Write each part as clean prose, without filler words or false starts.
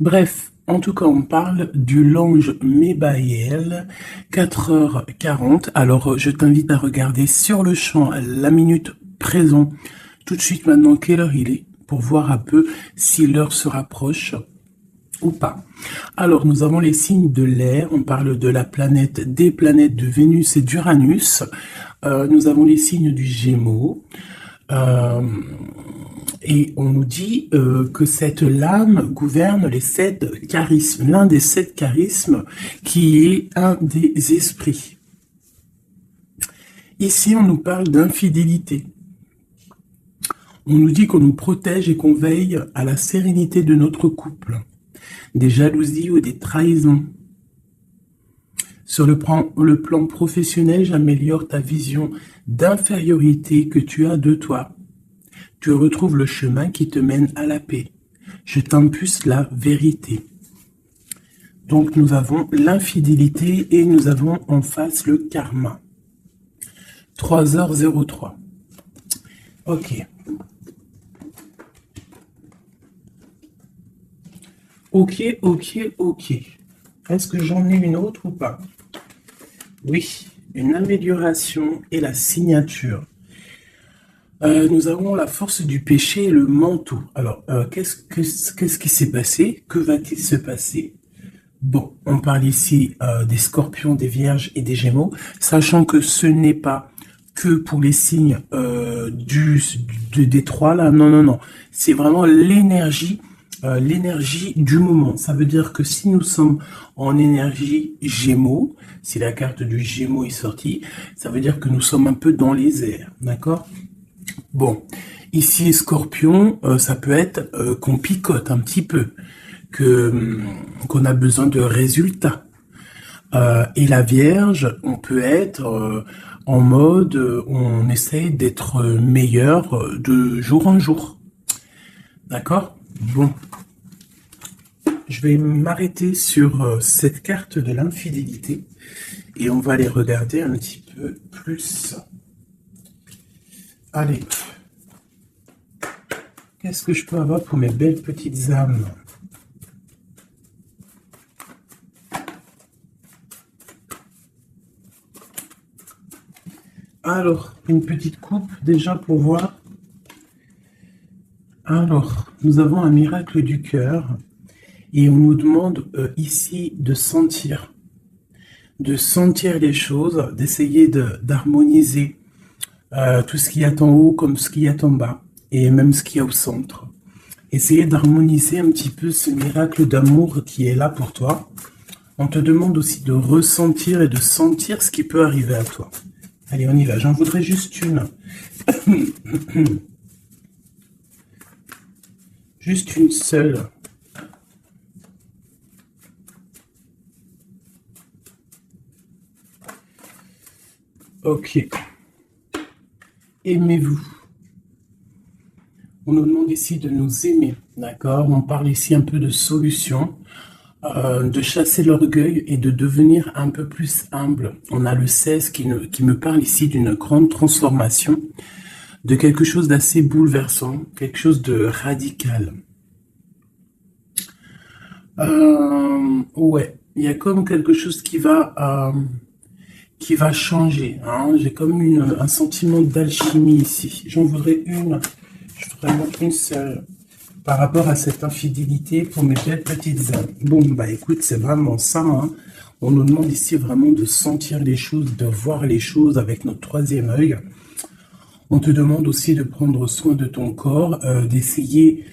Bref, en tout cas, on parle du l'ange Mébaël, 4h40. Alors, je t'invite à regarder sur le champ la minute présent, tout de suite maintenant, quelle heure il est, pour voir un peu si l'heure se rapproche ou pas. Alors, nous avons les signes de l'air, on parle de la planète, des planètes de Vénus et d'Uranus. Nous avons les signes du Gémeaux. Euh, et on nous dit que cette lame gouverne les 7 charismes, l'un des 7 charismes qui est un des esprits. Ici, on nous parle d'infidélité. On nous dit qu'on nous protège et qu'on veille à la sérénité de notre couple. Des jalousies ou des trahisons. Sur le plan professionnel, j'améliore ta vision d'infériorité que tu as de toi. Tu retrouves le chemin qui te mène à la paix. Je t'impulse la vérité. Donc nous avons l'infidélité et nous avons en face le karma. 3h03. Ok. Ok. Est-ce que j'en ai une autre ou pas? Oui, une amélioration et la signature. Nous avons la force du péché et le manteau. Alors, qu'est-ce qui s'est passé? Que va-t-il se passer? Bon, on parle ici des scorpions, des vierges et des gémeaux, sachant que ce n'est pas que pour les signes des trois là. Non. C'est vraiment l'énergie du moment. Ça veut dire que si nous sommes en énergie Gémeaux, si la carte du Gémeaux est sortie, ça veut dire que nous sommes un peu dans les airs, d'accord? Bon, ici Scorpion, ça peut être qu'on picote un petit peu, qu'on a besoin de résultats. Et la Vierge, on peut être en mode, on essaye d'être meilleur de jour en jour. D'accord? Bon. Je vais m'arrêter sur cette carte de l'infidélité et on va les regarder un petit peu plus. Allez. Qu'est-ce que je peux avoir pour mes belles petites âmes? Alors, une petite coupe déjà pour voir. Alors, nous avons un miracle du cœur et on nous demande ici de sentir les choses, d'essayer d'harmoniser tout ce qu'il y a en haut comme ce qu'il y a en bas et même ce qu'il y a au centre. Essayez d'harmoniser un petit peu ce miracle d'amour qui est là pour toi. On te demande aussi de ressentir et de sentir ce qui peut arriver à toi. Allez, on y va. J'en voudrais juste une. Juste une seule. Ok. Aimez-vous. On nous demande ici de nous aimer, d'accord? On parle ici un peu de solution, de chasser l'orgueil et de devenir un peu plus humble. On a le 16 qui me parle ici d'une grande transformation, de quelque chose d'assez bouleversant, quelque chose de radical. Ouais, il y a comme quelque chose qui va changer. Hein. J'ai comme un sentiment d'alchimie ici. J'en voudrais une. Je voudrais mettre une seule par rapport à cette infidélité pour mes belles petites âmes. Bon, bah écoute, c'est vraiment ça. Hein. On nous demande ici vraiment de sentir les choses, de voir les choses avec notre troisième œil. On te demande aussi de prendre soin de ton corps, d'essayer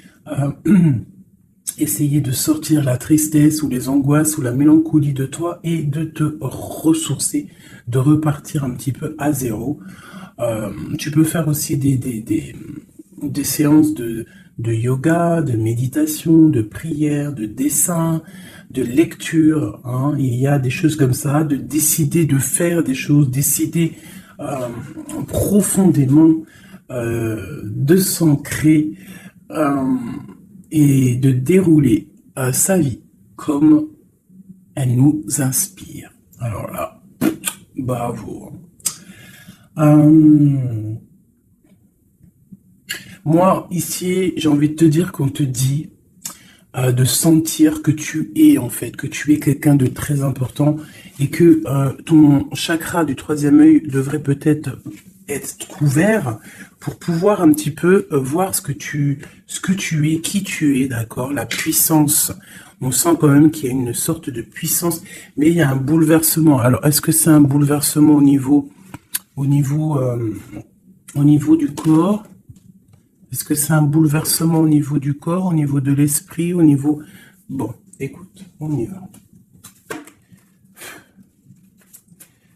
essayer de sortir la tristesse ou les angoisses ou la mélancolie de toi et de te ressourcer, de repartir un petit peu à zéro. Tu peux faire aussi des séances de yoga, de méditation, de prière, de dessin, de lecture. Hein. Il y a des choses comme ça, de décider de faire des choses, décider profondément de s'ancrer et de dérouler sa vie comme elle nous inspire. Alors là, bravo. Moi, ici, j'ai envie de te dire qu'on te dit de sentir que tu es en fait, que tu es quelqu'un de très important et que ton chakra du troisième œil devrait peut-être être ouvert pour pouvoir un petit peu voir ce que tu es, qui tu es, d'accord, la puissance. On sent quand même qu'il y a une sorte de puissance, mais il y a un bouleversement. Alors, est-ce que c'est un bouleversement au niveau du corps? Est-ce que c'est un bouleversement au niveau du corps, au niveau de l'esprit, au niveau... Bon, écoute, on y va.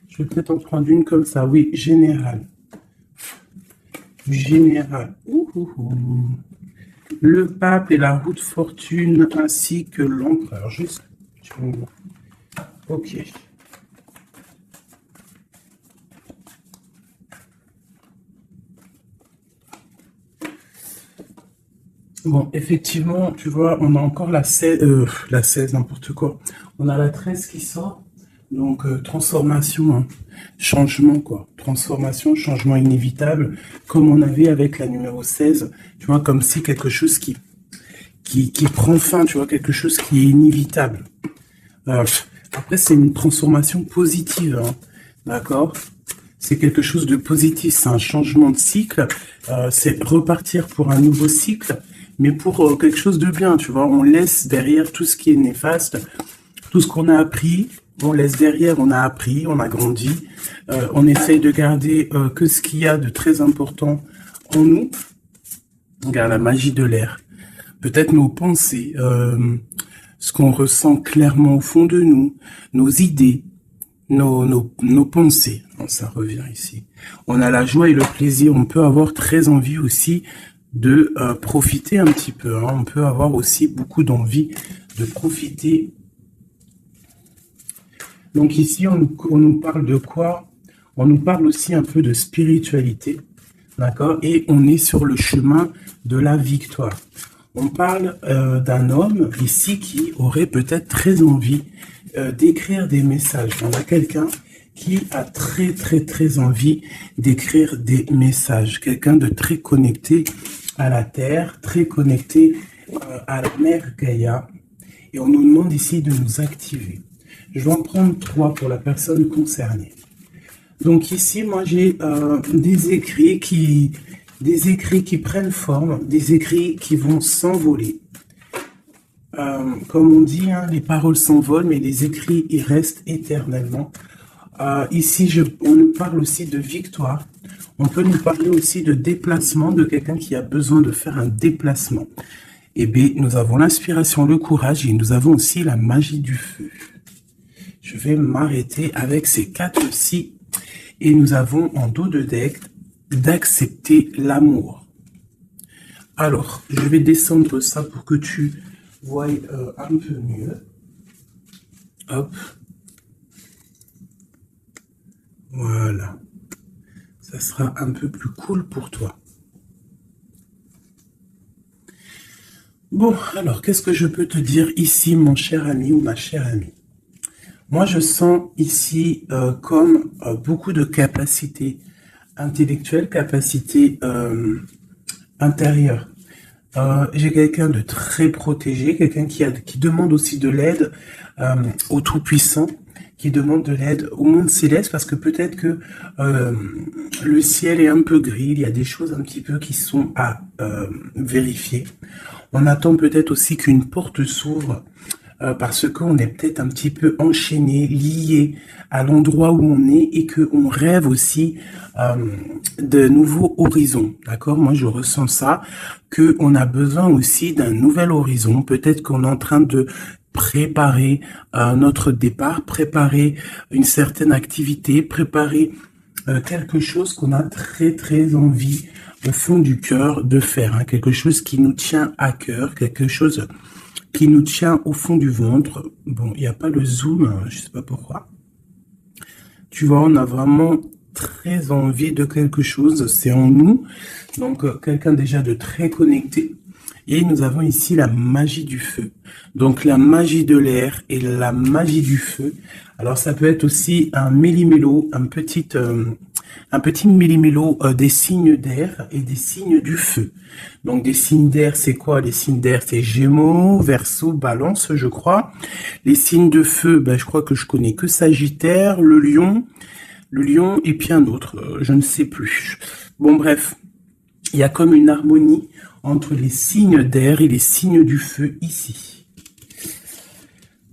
Je vais peut-être en prendre une comme ça. Oui, général. Général. Le pape et la roue de fortune, ainsi que l'empereur. Juste. Ok. Bon, effectivement, tu vois, on a encore la 16, n'importe quoi. On a la 13 qui sort. Donc, transformation, hein. Changement, quoi. Transformation, changement inévitable, comme on avait avec la numéro 16. Tu vois, comme si quelque chose qui prend fin, tu vois, quelque chose qui est inévitable. Après, c'est une transformation positive, hein. D'accord? C'est quelque chose de positif, c'est un changement de cycle, c'est repartir pour un nouveau cycle, mais pour quelque chose de bien, tu vois. On laisse derrière tout ce qui est néfaste, tout ce qu'on a appris, on laisse derrière, on a appris, on a grandi, on essaye de garder que ce qu'il y a de très important en nous. Regarde la magie de l'air. Peut-être nos pensées, ce qu'on ressent clairement au fond de nous, nos idées, nos pensées. Bon, ça revient ici. On a la joie et le plaisir. On peut avoir très envie aussi de profiter un petit peu, hein. On peut avoir aussi beaucoup d'envie de profiter. Donc ici, on nous parle de quoi? On nous parle aussi un peu de spiritualité, d'accord? Et on est sur le chemin de la victoire. On parle d'un homme ici qui aurait peut-être très envie d'écrire des messages. On a quelqu'un qui a très envie d'écrire des messages. Quelqu'un de très connecté à la Terre, très connecté à la mère Gaïa. Et on nous demande ici de nous activer. Je vais en prendre 3 pour la personne concernée. Donc ici, moi j'ai des écrits qui prennent forme, des écrits qui vont s'envoler. Comme on dit, hein, les paroles s'envolent, mais les écrits, ils restent éternellement. Ici, on nous parle aussi de victoire. On peut nous parler aussi de déplacement, de quelqu'un qui a besoin de faire un déplacement. Eh bien, nous avons l'inspiration, le courage, et nous avons aussi la magie du feu. Je vais m'arrêter avec ces 4-ci. Et nous avons en dos de deck d'accepter l'amour. Alors, je vais descendre ça pour que tu vois un peu mieux. Hop. Voilà. Ça sera un peu plus cool pour toi. Bon, alors, qu'est-ce que je peux te dire ici, mon cher ami ou ma chère amie? Moi, je sens ici comme beaucoup de capacités intellectuelles, capacités intérieures. J'ai quelqu'un de très protégé, quelqu'un qui demande aussi de l'aide au Tout-Puissant, qui demande de l'aide au monde céleste, parce que peut-être que le ciel est un peu gris, il y a des choses un petit peu qui sont à vérifier. On attend peut-être aussi qu'une porte s'ouvre, parce qu'on est peut-être un petit peu enchaîné, lié à l'endroit où on est et qu'on rêve aussi de nouveaux horizons. D'accord? Moi, je ressens ça, qu'on a besoin aussi d'un nouvel horizon. Peut-être qu'on est en train de préparer notre départ, préparer une certaine activité, préparer quelque chose qu'on a très envie au fond du cœur de faire, hein, quelque chose qui nous tient à cœur, quelque chose qui nous tient au fond du ventre. Bon, il n'y a pas le zoom, hein, je sais pas pourquoi. Tu vois, on a vraiment très envie de quelque chose, c'est en nous. Donc, quelqu'un déjà de très connecté. Et nous avons ici la magie du feu. Donc, la magie de l'air et la magie du feu. Alors, ça peut être aussi un méli-mélo, un petit un petit méli-mélo des signes d'air et des signes du feu. Donc des signes d'air, c'est quoi? Les signes d'air, c'est Gémeaux, Verseau, Balance, je crois. Les signes de feu, ben, je crois que je connais que Sagittaire, le lion et puis un autre, je ne sais plus. Bon bref, il y a comme une harmonie entre les signes d'air et les signes du feu ici.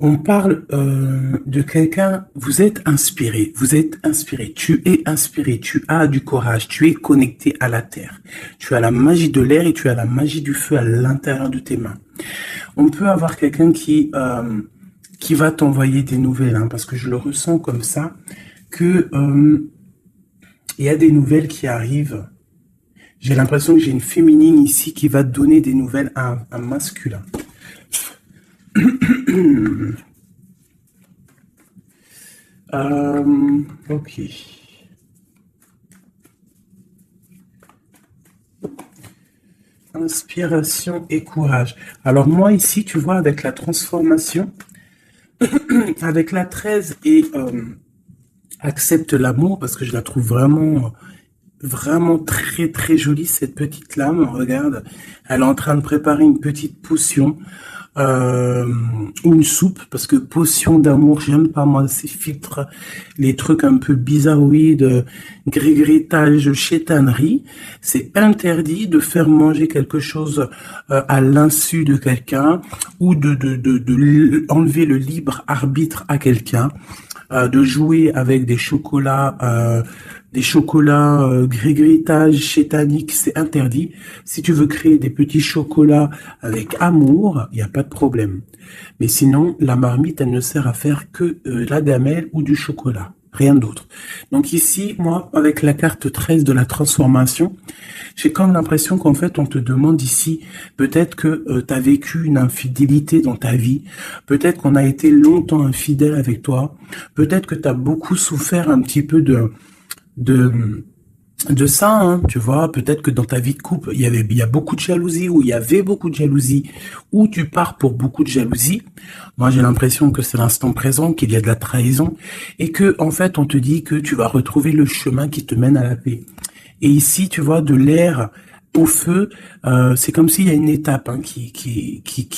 On parle de quelqu'un, vous êtes inspiré, tu es inspiré, tu as du courage, tu es connecté à la terre. Tu as la magie de l'air et tu as la magie du feu à l'intérieur de tes mains. On peut avoir quelqu'un qui va t'envoyer des nouvelles, hein, parce que je le ressens comme ça, que il y a des nouvelles qui arrivent. J'ai l'impression que j'ai une féminine ici qui va donner des nouvelles à un masculin. Ok. Inspiration et courage. Alors moi ici, tu vois, avec la transformation, avec la 13 et accepte l'amour, parce que je la trouve vraiment très très jolie cette petite lame. Regarde, elle est en train de préparer une petite potion ou une soupe, parce que potion d'amour, j'aime pas moi ces filtres, les trucs un peu bizarroïdes, grégritage, chétanerie. C'est interdit de faire manger quelque chose à l'insu de quelqu'un, ou de enlever le libre arbitre à quelqu'un, de jouer avec des chocolats grégritage chétanique, c'est interdit. Si tu veux créer des petits chocolats avec amour, il n'y a pas de problème. Mais sinon, la marmite, elle ne sert à faire que la gamelle ou du chocolat, rien d'autre. Donc ici, moi, avec la carte 13 de la transformation, j'ai comme l'impression qu'en fait, on te demande ici, peut-être que tu as vécu une infidélité dans ta vie, peut-être qu'on a été longtemps infidèle avec toi, peut-être que tu as beaucoup souffert un petit peu de ça, hein, tu vois, peut-être que dans ta vie de couple, il y a beaucoup de jalousie, ou il y avait beaucoup de jalousie, ou tu pars pour beaucoup de jalousie. Moi, j'ai l'impression que c'est l'instant présent, qu'il y a de la trahison, et que, en fait, on te dit que tu vas retrouver le chemin qui te mène à la paix. Et ici, tu vois, de l'air au feu, c'est comme s'il y a une étape, hein, qui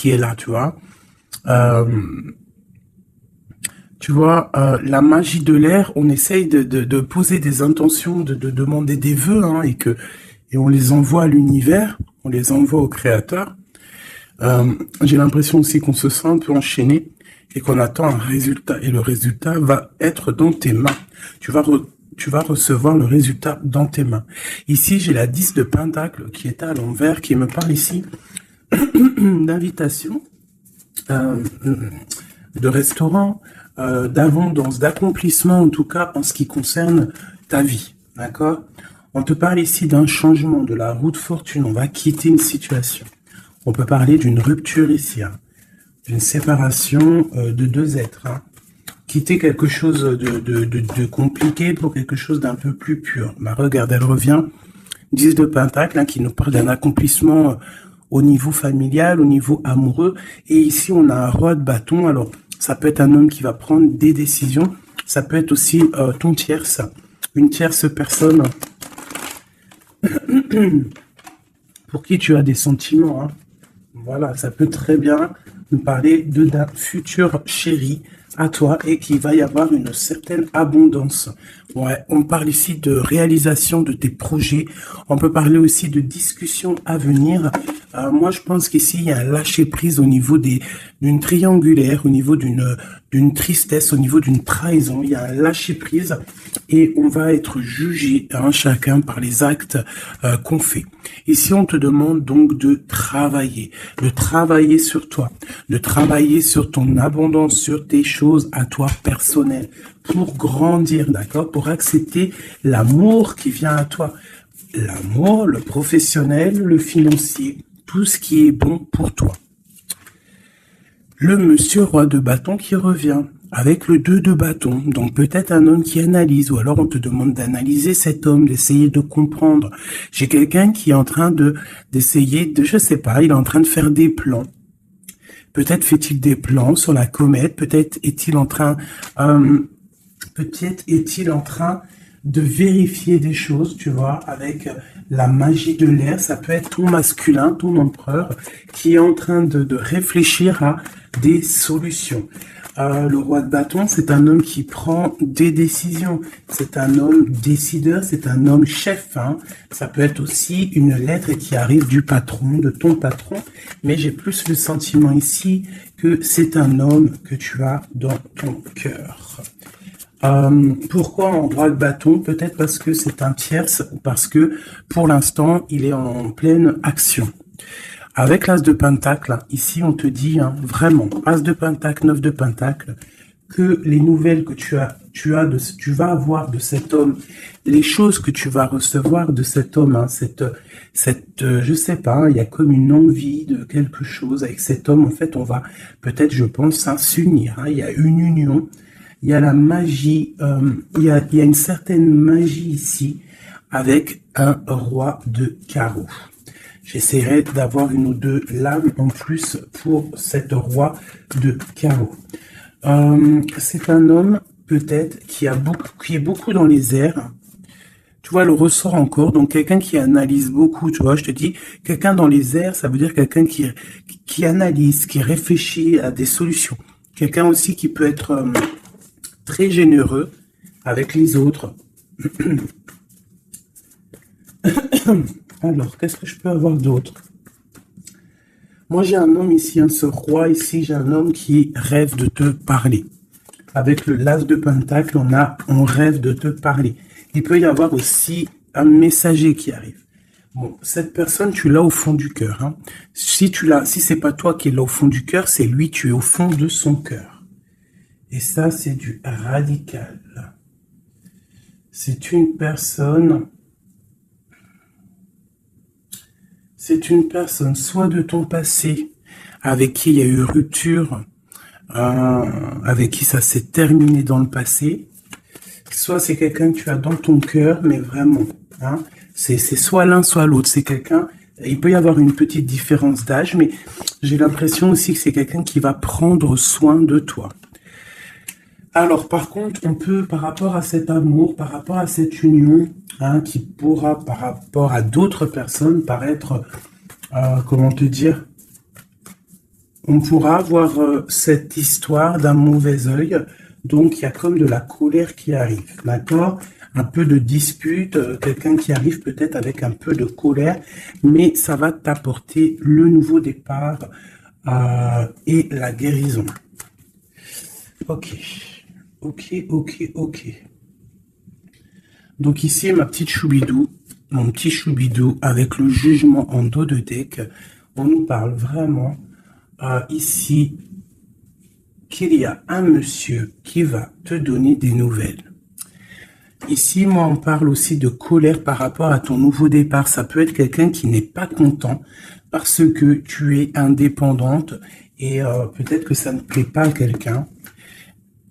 est là, tu vois. Tu vois, la magie de l'air, on essaye de poser des intentions, de demander des vœux, hein, et on les envoie à l'univers, on les envoie au créateur. J'ai l'impression aussi qu'on se sent un peu enchaîné et qu'on attend un résultat. Et le résultat va être dans tes mains. Tu vas recevoir le résultat dans tes mains. Ici, j'ai la 10 de Pentacle qui est à l'envers, qui me parle ici d'invitation, de restaurant, d'abondance, d'accomplissement, en tout cas en ce qui concerne ta vie, d'accord? On te parle ici d'un changement de la roue de fortune, on va quitter une situation. On peut parler d'une rupture ici, hein, d'une séparation de deux êtres, hein. Quitter quelque chose de compliqué pour quelque chose d'un peu plus pur. Bah, regarde, elle revient, 10 de Pentacle, hein, qui nous parle d'un accomplissement au niveau familial, au niveau amoureux, et ici on a un roi de bâton. Alors ça peut être un homme qui va prendre des décisions. Ça peut être aussi ton tierce, une tierce personne pour qui tu as des sentiments, hein. Voilà, ça peut très bien nous parler d'un futur chéri à toi et qu'il va y avoir une certaine abondance. Ouais, on parle ici de réalisation de tes projets. On peut parler aussi de discussions à venir. Moi, je pense qu'ici, il y a un lâcher-prise au niveau d'une triangulaire, au niveau d'une tristesse, au niveau d'une trahison. Il y a un lâcher-prise et on va être jugé, hein, chacun par les actes qu'on fait. Ici, on te demande donc de travailler sur toi, de travailler sur ton abondance, sur tes choses à toi personnelles, pour grandir, d'accord, pour accepter l'amour qui vient à toi. L'amour, le professionnel, le financier, tout ce qui est bon pour toi. Le monsieur roi de bâton qui revient avec le 2 de bâton. Donc peut-être un homme qui analyse, ou alors on te demande d'analyser cet homme, d'essayer de comprendre. J'ai quelqu'un qui est en train d'essayer de, je sais pas, il est en train de faire des plans. Peut-être fait-il des plans sur la comète, peut-être est-il en train de vérifier des choses, tu vois, avec la magie de l'air. Ça peut être ton masculin, ton empereur, qui est en train de réfléchir à des solutions. Le roi de bâton, c'est un homme qui prend des décisions. C'est un homme décideur, c'est un homme chef. Hein. Ça peut être aussi une lettre qui arrive du patron, de ton patron. Mais j'ai plus le sentiment ici que c'est un homme que tu as dans ton cœur. Pourquoi en roi de bâton? Peut-être parce que c'est un tierce, ou parce que pour l'instant, il est en pleine action. Avec l'as de pentacle, ici on te dit vraiment, as de pentacle, 9 de pentacle, que les nouvelles que tu vas avoir de cet homme, les choses que tu vas recevoir de cet homme, je sais pas, il y a comme une envie de quelque chose avec cet homme. En fait, on va peut-être, je pense, s'unir. Il y a une union, il y a la magie, il y a une certaine magie ici avec un roi de carreau. J'essaierai d'avoir une ou deux lames en plus pour cet roi de carreau. C'est un homme peut-être qui est beaucoup dans les airs. Tu vois, le ressort encore. Donc quelqu'un qui analyse beaucoup. Tu vois, je te dis, quelqu'un dans les airs, ça veut dire quelqu'un qui analyse, qui réfléchit à des solutions. Quelqu'un aussi qui peut être très généreux avec les autres. Alors, qu'est-ce que je peux avoir d'autre? Moi, j'ai un homme ici, ce roi ici, j'ai un homme qui rêve de te parler. Avec le l'as de pentacle, on rêve de te parler. Il peut y avoir aussi un messager qui arrive. Bon, cette personne, tu l'as au fond du cœur. Hein. Si c'est pas toi qui es là au fond du cœur, c'est lui, tu es au fond de son cœur. Et ça, c'est du radical. C'est une personne soit de ton passé, avec qui il y a eu rupture, avec qui ça s'est terminé dans le passé, soit c'est quelqu'un que tu as dans ton cœur, mais vraiment, hein, c'est soit l'un, soit l'autre. C'est quelqu'un, il peut y avoir une petite différence d'âge, mais j'ai l'impression aussi que c'est quelqu'un qui va prendre soin de toi. Alors, par contre, on peut, par rapport à cet amour, par rapport à cette union, qui pourra, par rapport à d'autres personnes, paraître, comment te dire, on pourra avoir cette histoire d'un mauvais œil. Donc, il y a comme de la colère qui arrive, d'accord? Un peu de dispute, quelqu'un qui arrive peut-être avec un peu de colère, mais ça va t'apporter le nouveau départ et la guérison. Ok. Donc ici, ma petite choubidou, mon petit choubidou avec le jugement en dos de deck, on nous parle vraiment ici qu'il y a un monsieur qui va te donner des nouvelles. Ici, moi, on parle aussi de colère par rapport à ton nouveau départ. Ça peut être quelqu'un qui n'est pas content parce que tu es indépendante et peut-être que ça ne plaît pas à quelqu'un.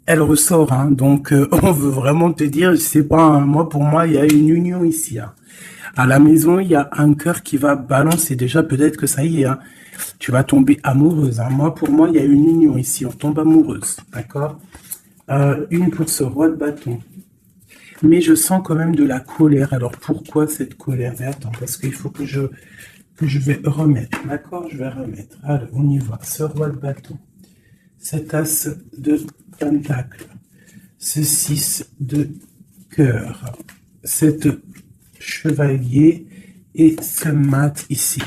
Elle ressort, hein, donc on veut vraiment te dire, je sais pas, hein, pour moi, il y a une union ici. Hein. À la maison, il y a un cœur qui va balancer. Déjà, peut-être que ça y est, hein, tu vas tomber amoureuse. Hein. Pour moi, il y a une union ici, on tombe amoureuse, d'accord? Une pour ce roi de bâton. Mais je sens quand même de la colère. Alors, pourquoi cette colère? Mais attends, parce qu'il faut que je vais remettre, d'accord? Je vais remettre. Allez, on y va. Ce roi de bâton. Cet as de pentacle, ce 6 de cœur, cet chevalier et ce mat ici,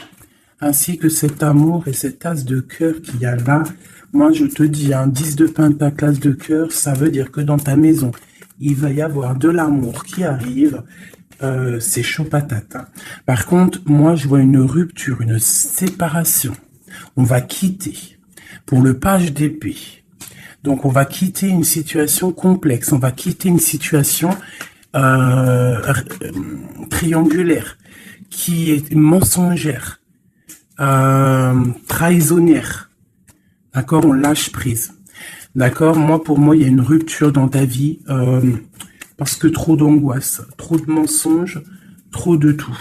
ainsi que cet amour et cet as de cœur qu'il y a là. Moi, je te dis, un 10 de pentacle, as de cœur, ça veut dire que dans ta maison, il va y avoir de l'amour qui arrive. C'est chaud patate. Hein. Par contre, moi, je vois une rupture, une séparation. On va quitter. Pour le page d'épée. Donc, on va quitter une situation complexe. On va quitter une situation triangulaire, qui est mensongère, trahisonnière. D'accord? On lâche prise. D'accord? Pour moi, il y a une rupture dans ta vie parce que trop d'angoisse, trop de mensonges, trop de tout.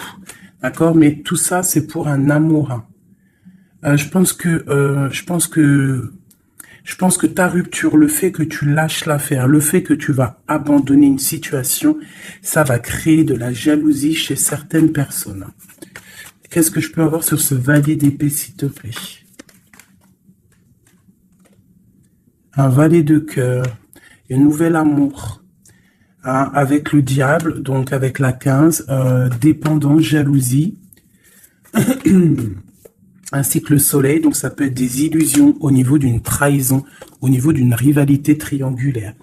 D'accord? Mais tout ça, c'est pour un amour. Je pense que Je pense que ta rupture, le fait que tu lâches l'affaire, le fait que tu vas abandonner une situation, ça va créer de la jalousie chez certaines personnes. Qu'est-ce que je peux avoir sur ce valet d'épée, s'il te plaît? Un valet de cœur, un nouvel amour, hein, avec le diable, donc avec la 15, dépendance, jalousie, ainsi que le soleil, donc ça peut être des illusions au niveau d'une trahison, au niveau d'une rivalité triangulaire.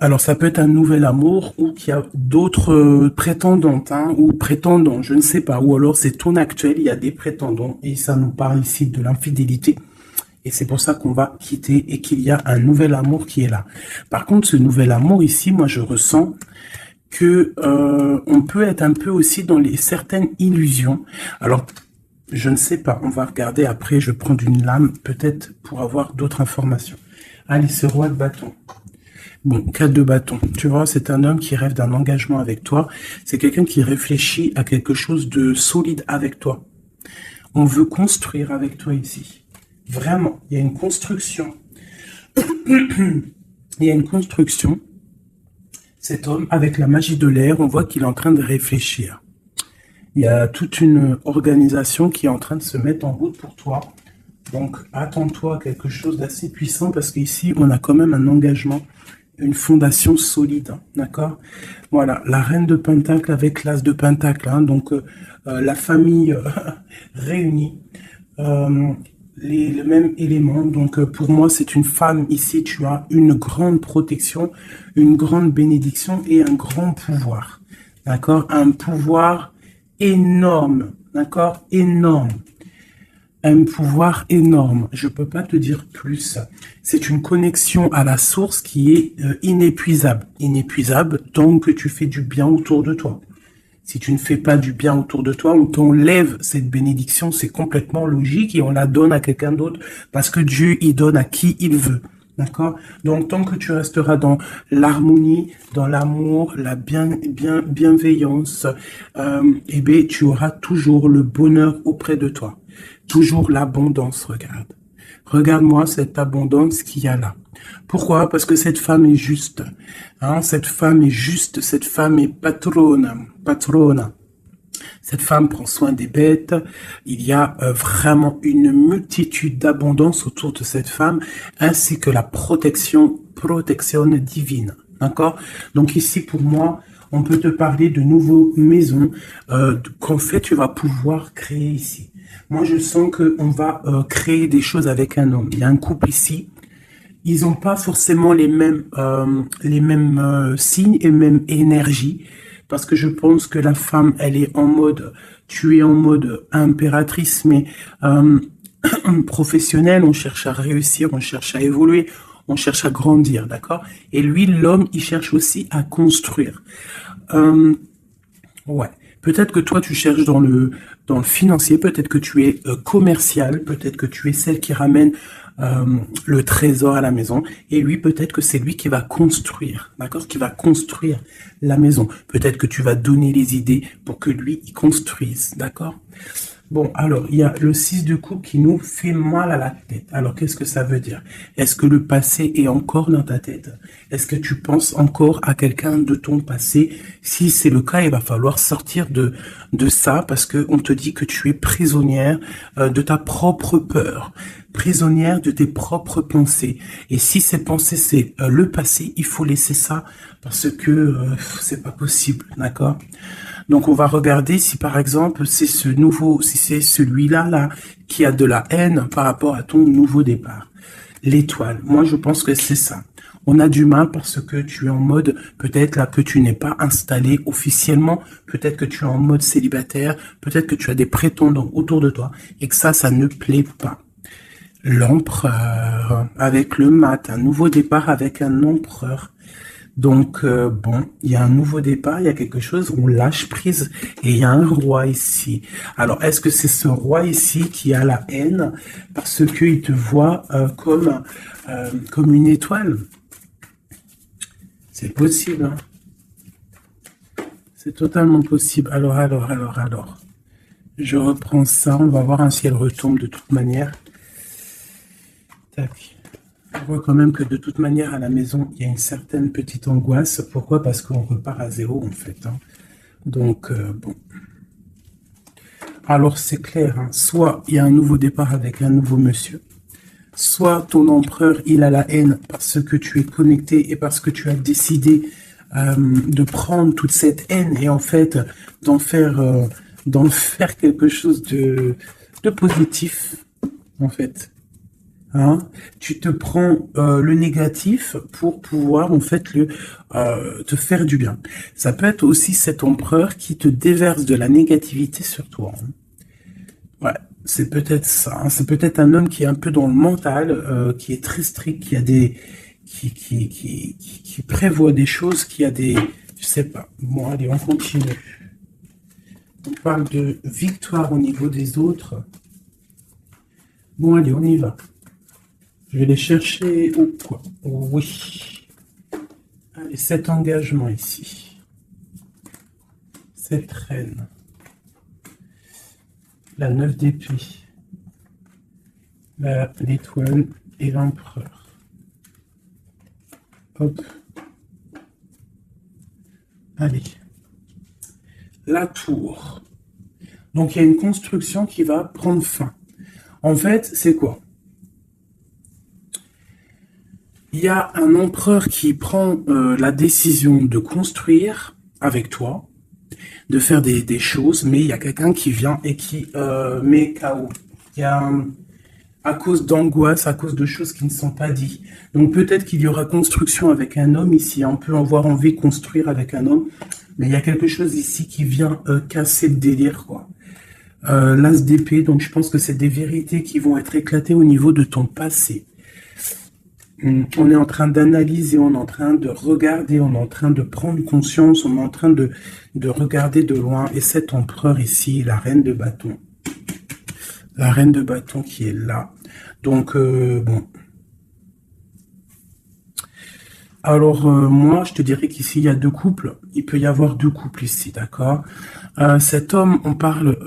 Alors ça peut être un nouvel amour ou qu'il y a d'autres prétendantes, hein, ou prétendants, je ne sais pas, ou alors c'est ton actuel, il y a des prétendants, et ça nous parle ici de l'infidélité. Et c'est pour ça qu'on va quitter et qu'il y a un nouvel amour qui est là. Par contre, ce nouvel amour ici, moi je ressens que on peut être un peu aussi dans certaines illusions. Alors, je ne sais pas, on va regarder après, je vais prendre une lame peut-être pour avoir d'autres informations. Allez, ce roi de bâton. Bon, 4 de bâton. Tu vois, c'est un homme qui rêve d'un engagement avec toi. C'est quelqu'un qui réfléchit à quelque chose de solide avec toi. On veut construire avec toi ici. Vraiment, il y a une construction. Il y a une construction. Cet homme, avec la magie de l'air, on voit qu'il est en train de réfléchir. Il y a toute une organisation qui est en train de se mettre en route pour toi. Donc, attends-toi à quelque chose d'assez puissant parce qu'ici, on a quand même un engagement, une fondation solide. D'accord? Voilà, la reine de Pentacle avec l'as de Pentacle. Hein, donc, la famille réunie. Le même élément. Donc, pour moi, c'est une femme. Ici, tu as une grande protection, une grande bénédiction et un grand pouvoir. D'accord? Un pouvoir énorme. D'accord? Énorme. Un pouvoir énorme. Je peux pas te dire plus. C'est une connexion à la source qui est inépuisable. Inépuisable tant que tu fais du bien autour de toi. Si tu ne fais pas du bien autour de toi, on t'enlève cette bénédiction, c'est complètement logique et on la donne à quelqu'un d'autre parce que Dieu, il donne à qui il veut. D'accord? Donc, tant que tu resteras dans l'harmonie, dans l'amour, la bienveillance, eh bien, tu auras toujours le bonheur auprès de toi. Toujours l'abondance, regarde. Regarde-moi cette abondance qu'il y a là. Pourquoi? Parce que cette femme est juste. Hein, cette femme est juste, cette femme est patrona. Cette femme prend soin des bêtes. Il y a vraiment une multitude d'abondance autour de cette femme, ainsi que la protection divine. D'accord? Donc ici, pour moi, on peut te parler de nouvelles maisons qu'en fait, tu vas pouvoir créer ici. Moi, je sens qu'on va créer des choses avec un homme. Il y a un couple ici. Ils n'ont pas forcément les mêmes signes et même énergie. Parce que je pense que la femme, elle est en mode, tu es en mode impératrice, mais professionnelle. On cherche à réussir, on cherche à évoluer, on cherche à grandir, d'accord? Et lui, l'homme, il cherche aussi à construire. Ouais. Peut-être que toi, tu cherches dans le financier, peut-être que tu es commercial, peut-être que tu es celle qui ramène le trésor à la maison. Et lui, peut-être que c'est lui qui va construire, d'accord? Qui va construire la maison. Peut-être que tu vas donner les idées pour que lui, il construise, d'accord? Bon, alors, il y a le 6 de coupe qui nous fait mal à la tête. Alors, qu'est-ce que ça veut dire? Est-ce que le passé est encore dans ta tête? Est-ce que tu penses encore à quelqu'un de ton passé? Si c'est le cas, il va falloir sortir de ça parce que on te dit que tu es prisonnière de ta propre peur, prisonnière de tes propres pensées. Et si ces pensées, c'est le passé, il faut laisser ça parce que c'est pas possible, d'accord? Donc, on va regarder si, par exemple, c'est si c'est celui-là, là, qui a de la haine par rapport à ton nouveau départ. L'étoile. Moi, je pense que c'est ça. On a du mal parce que tu es en mode, peut-être là, que tu n'es pas installé officiellement. Peut-être que tu es en mode célibataire. Peut-être que tu as des prétendants autour de toi et que ça ne plaît pas. L'empereur avec le mat. Un nouveau départ avec un empereur. Donc, bon, il y a un nouveau départ, il y a quelque chose, on lâche prise, et il y a un roi ici. Alors, est-ce que c'est ce roi ici qui a la haine, parce qu'il te voit comme une étoile? C'est possible, hein? C'est totalement possible. Alors. Je reprends ça, on va voir si elle retombe de toute manière. Tac. On voit quand même que de toute manière, à la maison, il y a une certaine petite angoisse. Pourquoi? Parce qu'on repart à zéro, en fait, hein. Donc, bon. Alors, c'est clair, hein. Soit il y a un nouveau départ avec un nouveau monsieur, soit ton empereur, il a la haine parce que tu es connecté et parce que tu as décidé de prendre toute cette haine et en fait d'en faire quelque chose de positif, en fait. Hein, tu te prends le négatif pour pouvoir en fait te faire du bien. Ça peut être aussi cet empereur qui te déverse de la négativité sur toi, hein. Ouais, c'est peut-être ça, hein. C'est peut-être un homme qui est un peu dans le mental, qui est très strict, qui a des, qui prévoit des choses, qui a des, je sais pas. Bon, allez, on continue. On parle de victoire au niveau des autres. Bon, allez, on y va. Je vais les chercher au quoi? Oui. Allez, cet engagement ici. Cette reine. La 9 d'épée. L'étoile et l'empereur. Hop. Allez. La tour. Donc, il y a une construction qui va prendre fin. En fait, c'est quoi? Il y a un empereur qui prend la décision de construire avec toi, de faire des choses, mais il y a quelqu'un qui vient et qui met KO. Il y a, à cause d'angoisse, à cause de choses qui ne sont pas dites. Donc peut-être qu'il y aura construction avec un homme ici, on peut avoir envie de construire avec un homme, mais il y a quelque chose ici qui vient casser le délire, quoi. L'as d'épée, donc je pense que c'est des vérités qui vont être éclatées au niveau de ton passé. On est en train d'analyser, on est en train de regarder, on est en train de prendre conscience, on est en train de regarder de loin. Et cet empereur ici, la reine de bâton. La reine de bâton qui est là. Donc, bon. Alors, moi, je te dirais qu'ici, il y a deux couples. Il peut y avoir deux couples ici, d'accord? Cet homme, on parle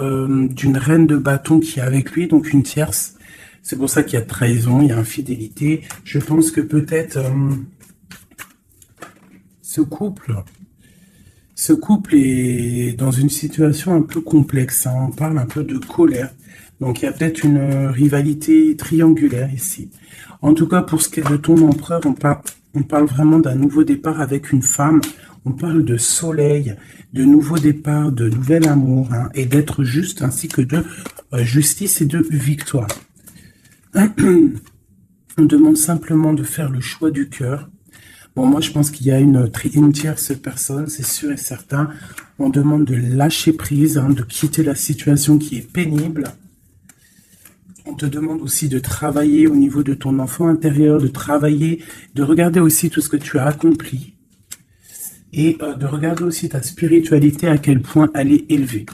d'une reine de bâton qui est avec lui, donc une tierce. C'est pour ça qu'il y a trahison, il y a infidélité. Je pense que peut-être ce couple est dans une situation un peu complexe, hein. On parle un peu de colère. Donc il y a peut-être une rivalité triangulaire ici. En tout cas, pour ce qui est de ton empereur, on parle vraiment d'un nouveau départ avec une femme. On parle de soleil, de nouveau départ, de nouvel amour, hein, et d'être juste, ainsi que de justice et de victoire. On demande simplement de faire le choix du cœur. Bon, moi, je pense qu'il y a une tierce personne, c'est sûr et certain. On demande de lâcher prise, hein, de quitter la situation qui est pénible. On te demande aussi de travailler au niveau de ton enfant intérieur, de travailler, de regarder aussi tout ce que tu as accompli. Et de regarder aussi ta spiritualité, à quel point elle est élevée.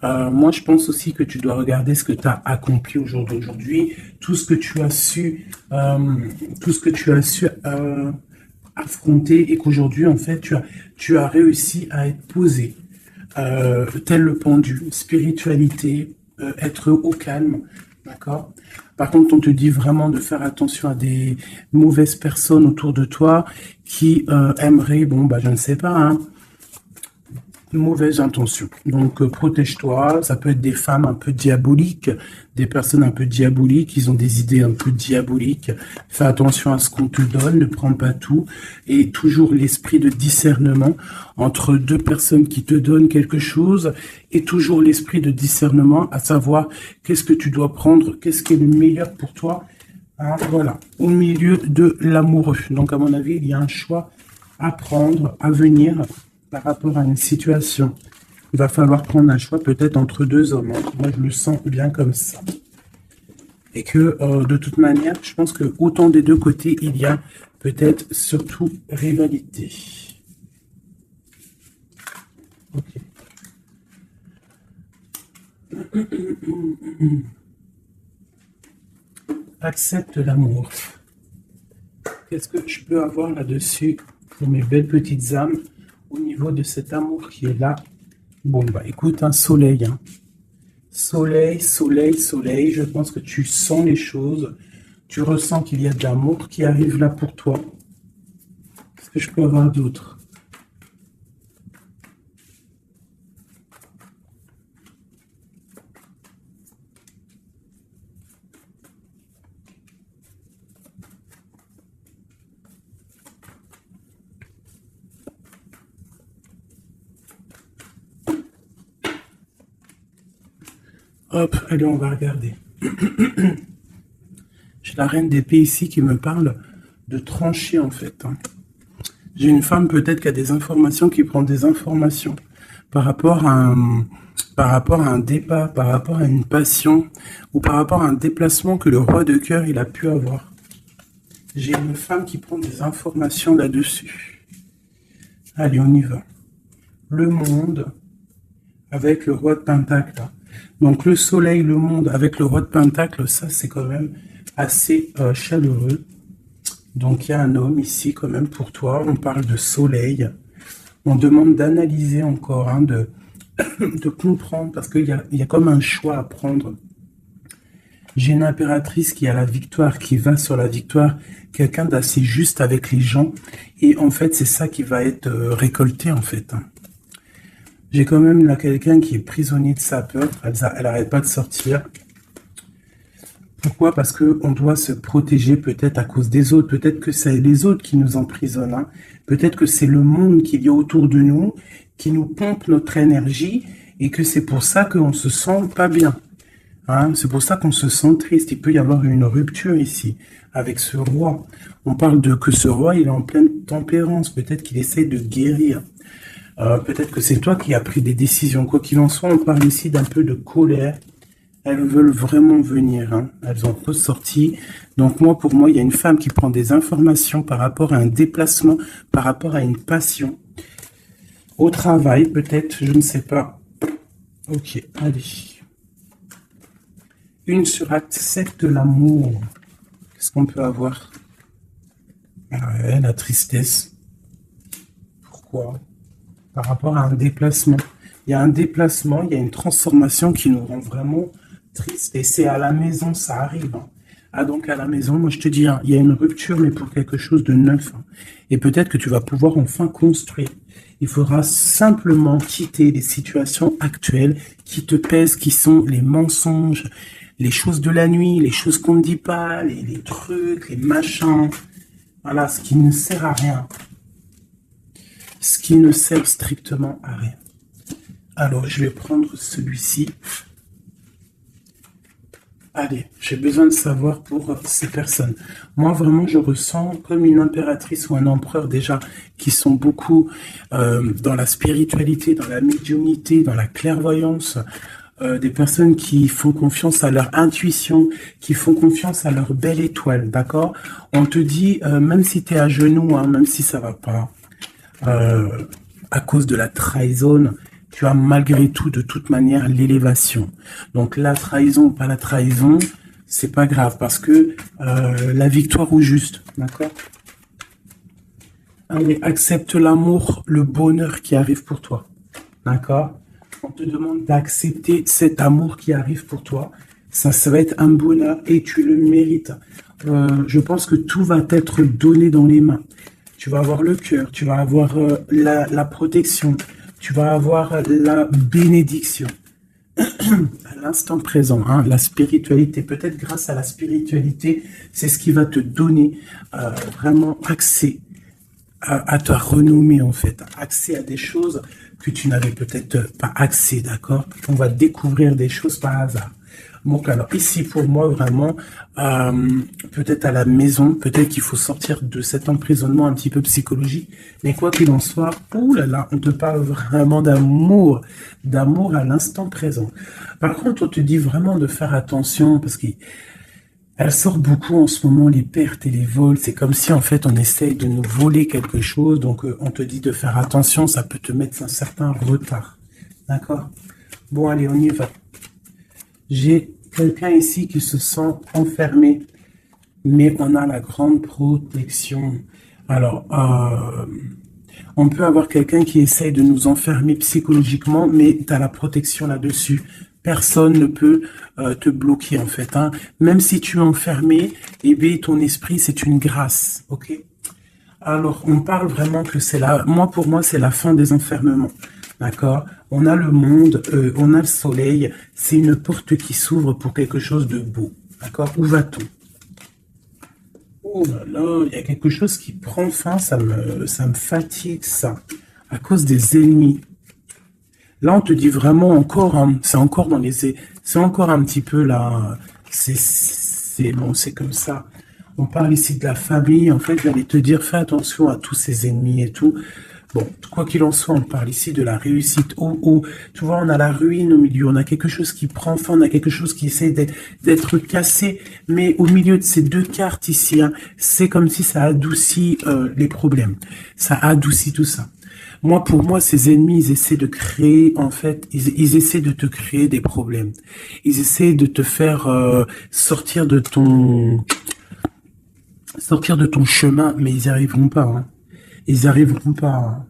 Moi, je pense aussi que tu dois regarder ce que tu as accompli au jour d'aujourd'hui, tout ce que tu as su, affronter, et qu'aujourd'hui, en fait, tu as réussi à être posé, tel le pendu, spiritualité, être au calme, d'accord? Par contre, on te dit vraiment de faire attention à des mauvaises personnes autour de toi qui aimeraient, bon, bah, je ne sais pas, hein, mauvaise intention. Donc protège-toi, ça peut être des femmes un peu diaboliques, des personnes un peu diaboliques, ils ont des idées un peu diaboliques. Fais attention à ce qu'on te donne, ne prends pas tout, et toujours l'esprit de discernement entre deux personnes qui te donnent quelque chose, et toujours l'esprit de discernement, à savoir qu'est-ce que tu dois prendre, qu'est-ce qui est le meilleur pour toi, hein, voilà, au milieu de l'amoureux. Donc à mon avis, il y a un choix à prendre, à venir, par rapport à une situation. Il va falloir prendre un choix peut-être entre deux hommes. Moi, je le sens bien comme ça. Et que, de toute manière, je pense que autant des deux côtés, il y a peut-être surtout rivalité. Ok. Accepte l'amour. Qu'est-ce que je peux avoir là-dessus pour mes belles petites âmes au niveau de cet amour qui est là? Bon, bah écoute, un soleil, hein. Soleil, soleil, soleil. Je pense que tu sens les choses. Tu ressens qu'il y a de l'amour qui arrive là pour toi. Qu'est-ce que je peux avoir d'autre? Hop, allez, on va regarder. J'ai la reine d'épée ici qui me parle de trancher en fait. J'ai une femme peut-être qui a des informations, qui prend des informations par rapport à un départ, par rapport à une passion ou par rapport à un déplacement que le roi de cœur il a pu avoir. J'ai une femme qui prend des informations là-dessus. Allez, on y va. Le monde avec le roi de Pentacle. Donc le soleil, le monde avec le roi de Pentacle, ça c'est quand même assez chaleureux. Donc il y a un homme ici quand même pour toi. On parle de soleil. On demande d'analyser encore, de comprendre parce qu'il y a comme un choix à prendre. J'ai une impératrice qui a la victoire, qui va sur la victoire, quelqu'un d'assez juste avec les gens. Et en fait, c'est ça qui va être récolté en fait. J'ai quand même là quelqu'un qui est prisonnier de sa peur. Elle n'arrête pas de sortir. Pourquoi? Parce qu'on doit se protéger peut-être à cause des autres. Peut-être que c'est les autres qui nous emprisonnent. Peut-être que c'est le monde qu'il y a autour de nous qui nous pompe notre énergie et que c'est pour ça qu'on se sent pas bien. C'est pour ça qu'on se sent triste. Il peut y avoir une rupture ici avec ce roi. On parle de que ce roi, il est en pleine tempérance. Peut-être qu'il essaie de guérir. Peut-être que c'est toi qui as pris des décisions. Quoi qu'il en soit, on parle ici d'un peu de colère. Elles veulent vraiment venir. Elles ont ressorti. Donc moi, pour moi, il y a une femme qui prend des informations par rapport à un déplacement, par rapport à une passion. Au travail, peut-être, je ne sais pas. Ok, allez. Une sur acte 7 de l'amour. Qu'est-ce qu'on peut avoir? Ouais, la tristesse. Pourquoi? Par rapport à un déplacement. Il y a un déplacement, il y a une transformation qui nous rend vraiment triste. Et c'est à la maison, ça arrive. Donc à la maison, moi je te dis, il y a une rupture, mais pour quelque chose de neuf. Et peut-être que tu vas pouvoir enfin construire. Il faudra simplement quitter les situations actuelles qui te pèsent, qui sont les mensonges, les choses de la nuit, les choses qu'on ne dit pas, les trucs, les machins. Voilà, ce qui ne sert à rien. Ce qui ne sert strictement à rien. Alors, je vais prendre celui-ci. Allez, j'ai besoin de savoir pour ces personnes. Moi, vraiment, je ressens comme une impératrice ou un empereur déjà qui sont beaucoup dans la spiritualité, dans la médiumnité, dans la clairvoyance. Des personnes qui font confiance à leur intuition, qui font confiance à leur belle étoile, d'accord? On te dit, même si tu es à genoux, même si ça va pas, à cause de la trahison, tu as malgré tout, de toute manière, l'élévation. Donc la trahison, pas la trahison, c'est pas grave, parce que la victoire au juste, d'accord? Allez, accepte l'amour, le bonheur qui arrive pour toi, d'accord? On te demande d'accepter cet amour qui arrive pour toi. Ça va être un bonheur et tu le mérites. Je pense que tout va t'être donné dans les mains. Tu vas avoir le cœur, tu vas avoir la protection, tu vas avoir la bénédiction. À l'instant présent, la spiritualité, peut-être grâce à la spiritualité, c'est ce qui va te donner vraiment accès à ta renommée en fait, accès à des choses que tu n'avais peut-être pas accès, d'accord? On va découvrir des choses par hasard. Donc alors ici pour moi vraiment, peut-être à la maison, peut-être qu'il faut sortir de cet emprisonnement un petit peu psychologique, mais quoi qu'il en soit, oulala, on te parle vraiment d'amour, d'amour à l'instant présent. Par contre, on te dit vraiment de faire attention parce que elle sort beaucoup en ce moment, les pertes et les vols. C'est comme si, en fait, on essaye de nous voler quelque chose. Donc, on te dit de faire attention. Ça peut te mettre un certain retard. D'accord? Bon, allez, on y va. J'ai quelqu'un ici qui se sent enfermé. Mais on a la grande protection. Alors, on peut avoir quelqu'un qui essaye de nous enfermer psychologiquement, mais tu as la protection là-dessus. Personne ne peut te bloquer en fait, hein. Même si tu es enfermé, eh bien, ton esprit, c'est une grâce, ok? Alors, on parle vraiment que c'est la... Moi, pour moi, c'est la fin des enfermements, d'accord? On a le monde, on a le soleil, c'est une porte qui s'ouvre pour quelque chose de beau, d'accord? Où va-t-on? Oh là là, il y a quelque chose qui prend fin, ça me fatigue, ça, à cause des ennemis. Là, on te dit vraiment encore, hein, c'est encore dans les, c'est encore un petit peu là, c'est bon, c'est comme ça. On parle ici de la famille. En fait, j'allais te dire, fais attention à tous ces ennemis et tout. Bon, quoi qu'il en soit, on parle ici de la réussite. Tu vois, on a la ruine au milieu, on a quelque chose qui prend fin, on a quelque chose qui essaie d'être cassé, mais au milieu de ces deux cartes ici, hein, c'est comme si ça adoucit les problèmes. Ça adoucit tout ça. Moi, pour moi, ces ennemis, ils essaient de créer, en fait, ils essaient de te créer des problèmes. Ils essaient de te faire sortir de ton chemin, mais ils n'y arriveront pas, hein. Ils n'y arriveront pas, hein.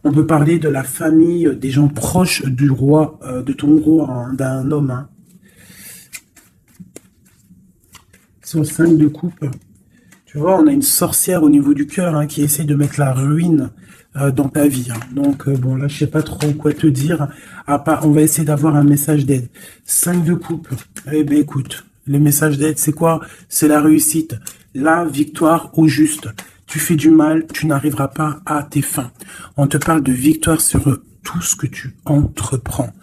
On peut parler de la famille, des gens proches du roi, de ton roi, hein, d'un homme, hein. Sur le 5 de coupe. Tu vois, on a une sorcière au niveau du cœur, hein, qui essaie de mettre la ruine dans ta vie, hein. Donc, bon, là, je sais pas trop quoi te dire. À part, on va essayer d'avoir un message d'aide. 5 de coupe. Eh bien, écoute, le message d'aide, c'est quoi? C'est la réussite. La victoire au juste. Tu fais du mal, tu n'arriveras pas à tes fins. On te parle de victoire sur tout ce que tu entreprends.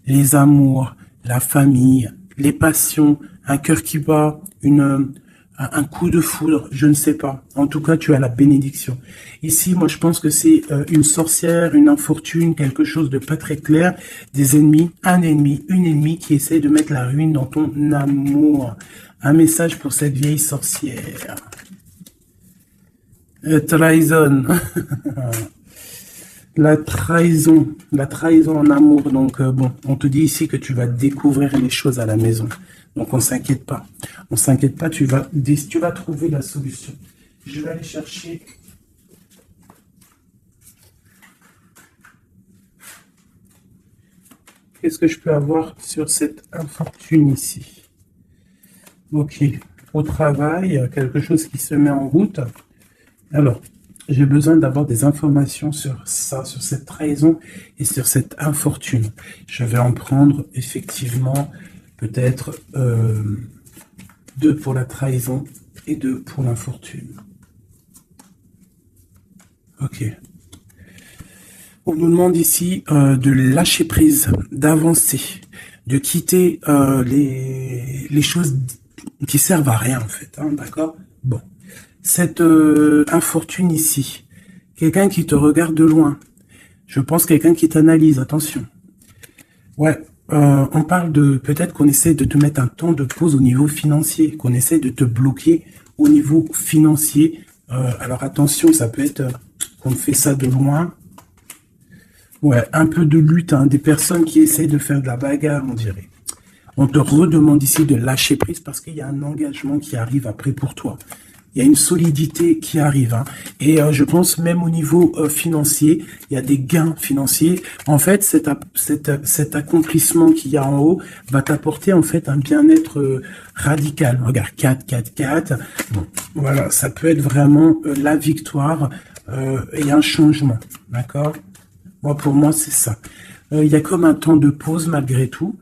Les amours, la famille, les passions, un cœur qui bat, un coup de foudre, je ne sais pas. En tout cas, tu as la bénédiction. Ici, moi, je pense que c'est une sorcière, une infortune, quelque chose de pas très clair, des ennemis, un ennemi, une ennemie qui essaie de mettre la ruine dans ton amour. Un message pour cette vieille sorcière. Trahison. La trahison en amour. Donc, bon, on te dit ici que tu vas découvrir les choses à la maison. Donc, on s'inquiète pas. On s'inquiète pas, tu vas trouver la solution. Je vais aller chercher. Qu'est-ce que je peux avoir sur cette infortune ici? Ok. Au travail, quelque chose qui se met en route. Alors, j'ai besoin d'avoir des informations sur ça, sur cette trahison et sur cette infortune. Je vais en prendre effectivement peut-être 2 pour la trahison et 2 pour l'infortune. Ok. On nous demande ici de lâcher prise, d'avancer, de quitter les choses qui servent à rien en fait, hein, d'accord? Bon. Cette infortune ici, quelqu'un qui te regarde de loin, je pense quelqu'un qui t'analyse, attention. Ouais, on parle de, peut-être qu'on essaie de te mettre un temps de pause au niveau financier, qu'on essaie de te bloquer au niveau financier. Alors attention, ça peut être qu'on fait ça de loin. Ouais, un peu de lutte, hein, des personnes qui essaient de faire de la bagarre, on dirait. On te redemande ici de lâcher prise parce qu'il y a un engagement qui arrive après pour toi. Il y a une solidité qui arrive, hein. Et je pense même au niveau financier, il y a des gains financiers. En fait, cet accomplissement qu'il y a en haut va t'apporter en fait un bien-être radical. Regarde, 4, 4, 4. Bon, voilà, ça peut être vraiment la victoire et un changement, d'accord? Moi, pour moi, c'est ça. Il y a comme un temps de pause malgré tout.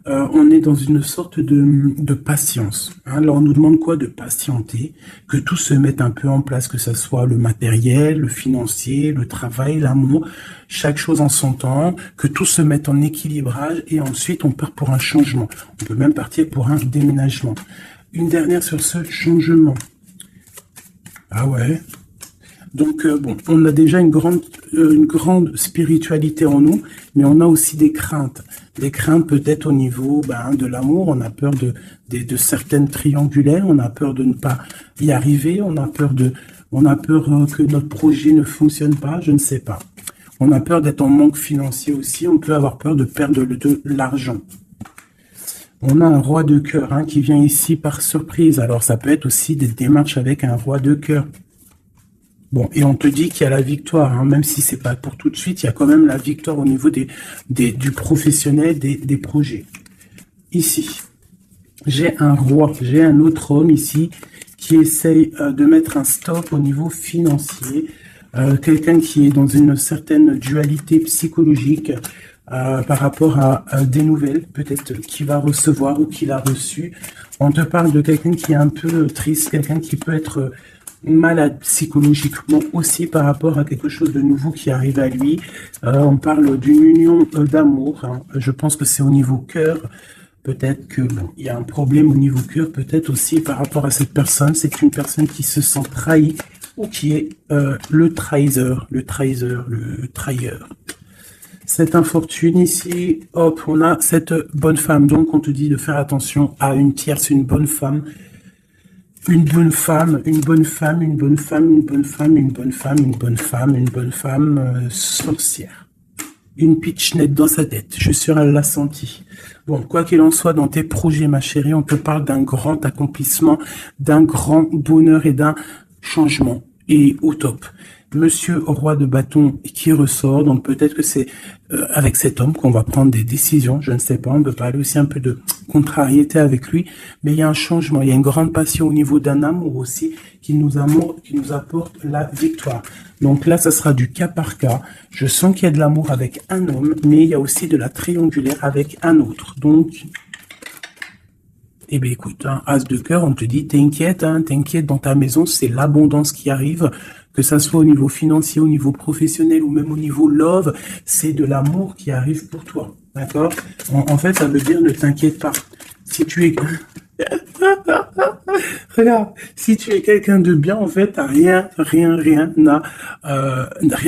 On est dans une sorte de patience, hein. Alors, on nous demande quoi? De patienter, que tout se mette un peu en place, que ce soit le matériel, le financier, le travail, l'amour, chaque chose en son temps, que tout se mette en équilibrage et ensuite on part pour un changement. On peut même partir pour un déménagement. Une dernière sur ce changement. Ah ouais. Donc, bon, on a déjà une grande spiritualité en nous, mais on a aussi des craintes. Des craintes peut-être au niveau de l'amour, on a peur de certaines triangulaires, on a peur de ne pas y arriver, on a peur que notre projet ne fonctionne pas, je ne sais pas. On a peur d'être en manque financier aussi, on peut avoir peur de perdre de l'argent. On a un roi de cœur, hein, qui vient ici par surprise, alors ça peut être aussi des démarches avec un roi de cœur. Bon, et on te dit qu'il y a la victoire, hein, même si c'est pas pour tout de suite, il y a quand même la victoire au niveau du professionnel, des projets. Ici, j'ai un roi, j'ai un autre homme ici qui essaye de mettre un stop au niveau financier. Quelqu'un qui est dans une certaine dualité psychologique par rapport à des nouvelles, peut-être qu'il va recevoir ou qu'il a reçu. On te parle de quelqu'un qui est un peu triste, quelqu'un qui peut être malade psychologiquement aussi par rapport à quelque chose de nouveau qui arrive à lui. On parle d'une union d'amour, hein. Je pense que c'est au niveau cœur. Peut-être que bon, il y a un problème au niveau cœur, peut-être aussi par rapport à cette personne. C'est une personne qui se sent trahie ou qui est le trahisseur, le trahilleur. Cette infortune ici, hop, on a cette bonne femme. Donc on te dit de faire attention à une tierce, une bonne femme. Une bonne femme, une bonne femme, une bonne femme, une bonne femme, une bonne femme, une bonne femme, une bonne femme sorcière. Une pitchnette dans sa tête, je suis sûr elle l'a senti. Bon, quoi qu'il en soit, dans tes projets, ma chérie, on te parle d'un grand accomplissement, d'un grand bonheur et d'un changement. Et au top. Monsieur roi de bâton qui ressort, donc peut-être que c'est avec cet homme qu'on va prendre des décisions, je ne sais pas, on peut parler aussi un peu de contrariété avec lui, mais il y a un changement, il y a une grande passion au niveau d'un amour aussi qui nous apporte la victoire. Donc là, ça sera du cas par cas. Je sens qu'il y a de l'amour avec un homme, mais il y a aussi de la triangulaire avec un autre. Donc, eh bien écoute, hein, As de cœur, on te dit, t'inquiète, hein, t'inquiète, dans ta maison, c'est l'abondance qui arrive, que ça soit au niveau financier, au niveau professionnel ou même au niveau love, c'est de l'amour qui arrive pour toi, d'accord? En fait, ça veut dire ne t'inquiète pas. Si tu es... Regarde, si tu es quelqu'un de bien, en fait, t'as rien